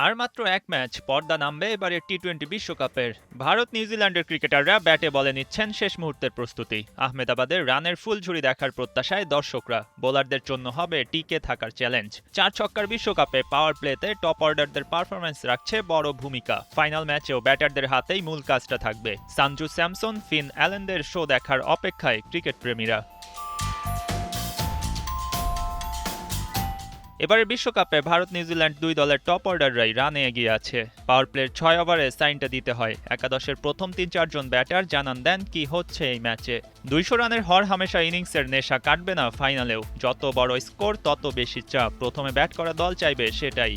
আর মাত্র এক ম্যাচ পর্দা নামবে এবারের টি-20 বিশ্বকাপের। ভারত নিউজিল্যান্ডের ক্রিকেটাররা ব্যাটে বলে নিচ্ছেন শেষ মুহূর্তের প্রস্তুতি। আহমেদাবাদের রানের ফুলঝুরি দেখার প্রত্যাশায় দর্শকরা। বোলারদের জন্য হবে টিকে থাকার চ্যালেঞ্জ। 4 ছক্কার বিশ্বকাপে পাওয়ার প্লেতে টপ অর্ডারদের পারফরম্যান্স রাখছে বড় ভূমিকা। ফাইনাল ম্যাচেও ব্যাটারদের হাতেই মূল কাজটা থাকবে। সঞ্জু স্যামসন, ফিন অ্যালেনদের শো দেখার অপেক্ষায় ক্রিকেট প্রেমীরা। এবারের বিশ্বকাপে ভারত নিউজিল্যান্ড দুই দলের টপ অর্ডাররাই রানে এগিয়ে আছে। পাওয়ার প্লের 6 ওভারে সাইনটা দিতে হয়। একাদশের প্রথম ৩-৪ জন ব্যাটার জানান দেন কি হচ্ছে এই ম্যাচে। ২০০ রানের হরহামেশা ইনিংসের নেশা কাটবে না ফাইনালেও। যত বড় স্কোর তত বেশি চাপ। প্রথমে ব্যাট করা দল চাইবে সেটাই।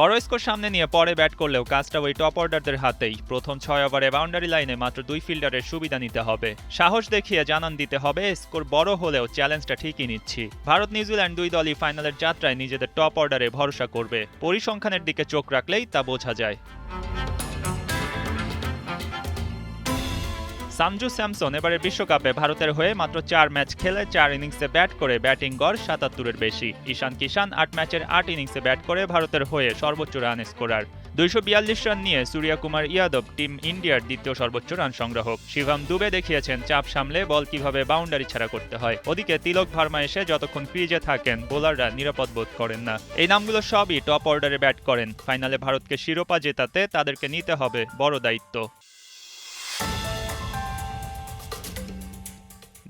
বড় স্কোর সামনে নিয়ে পরে ব্যাট করলেও কাজটা ওই টপ অর্ডারদের হাতেই। প্রথম 6 ওভারে বাউন্ডারি লাইনে মাত্র 2 ফিল্ডারের সুবিধা নিতে হবে। সাহস দেখিয়ে জানান দিতে হবে স্কোর বড় হলেও চ্যালেঞ্জটা ঠিকই নিচ্ছি। ভারত নিউজিল্যান্ড দুই দলই ফাইনালের যাত্রায় নিজেদের টপ অর্ডারে ভরসা করবে। পরিসংখ্যানের দিকে চোখ রাখলেই তা বোঝা যায়। সঞ্জু স্যামসন এবারের বিশ্বকাপে ভারতের হয়ে মাত্র 4 ম্যাচ খেলে 4 ইনিংসে ব্যাট করে ব্যাটিং গড় ৭৭-এর বেশি। ঈশান কিষান 8 ম্যাচের 8 ইনিংসে ব্যাট করে ভারতের হয়ে সর্বোচ্চ রান স্কোরার। ২৪২ রান নিয়ে সূর্যকুমার ইয়াদব টিম ইন্ডিয়ার দ্বিতীয় সর্বোচ্চ রান সংগ্রাহক। শিবম দুবে দেখিয়েছেন চাপ সামলে বল কিভাবে বাউন্ডারি ছাড়া করতে হয়। ওদিকে তিলক ভার্মা এসে যতক্ষণ ক্রিজে থাকেন বোলাররা নিরাপদ বোধ করেন না। এই নামগুলো সবই টপ অর্ডারে ব্যাট করেন। ফাইনালে ভারতকে শিরোপা জেতাতে তাদেরকে নিতে হবে বড় দায়িত্ব।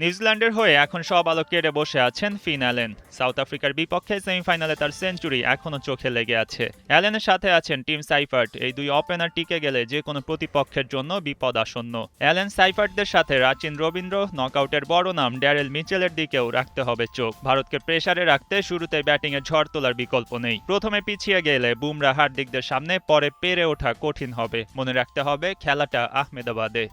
নিউজিল্যান্ডের হয়ে এখন সব আলো কেড়ে বসে আছেন ফিন অ্যালেন। সাউথ আফ্রিকার বিপক্ষে সেমিফাইনালে তার সেঞ্চুরি এখনও চোখে লেগে আছে। অ্যালেনের সাথে আছেন টিম সাইফার্ট। এই দুই ওপেনার টিকে গেলে যে কোনো প্রতিপক্ষের জন্য বিপদ আসন্ন। অ্যালেন সাইফার্টদের সাথে রাচিন রবীন্দ্র, নকআউটের বড় নাম ড্যারেল মিচেলের দিকেও রাখতে হবে চোখ। ভারতকে প্রেসারে রাখতে শুরুতে ব্যাটিংয়ে ঝড় তোলার বিকল্প নেই। প্রথমে পিছিয়ে গেলে বুমরা হার্দিকদের সামনে পরে পেরে ওঠা কঠিন হবে। মনে রাখতে হবে খেলাটা আহমেদাবাদে।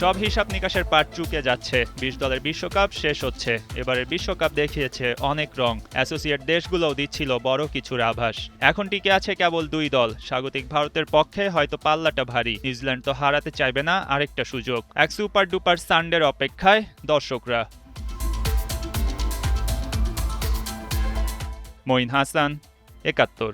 সব হিসাব নিকাশের পাট চুকে যাচ্ছে। ২০ দলের বিশ্বকাপ শেষ হচ্ছে। এবারের বিশ্বকাপ দেখিয়েছে অনেক রং। অ্যাসোসিয়েট দেশগুলোও দিচ্ছিল বড় কিছুর আভাস। এখন টিকে আছে কেবল দুই দল। স্বাগতিক ভারতের পক্ষে হয়তো পাল্লাটা ভারী। নিউজিল্যান্ড তো হারাতে চাইবে না আরেকটা সুযোগ। এক সুপার ডুপার সানডের অপেক্ষায় দর্শকরা। মঈন হাসান, ৭১।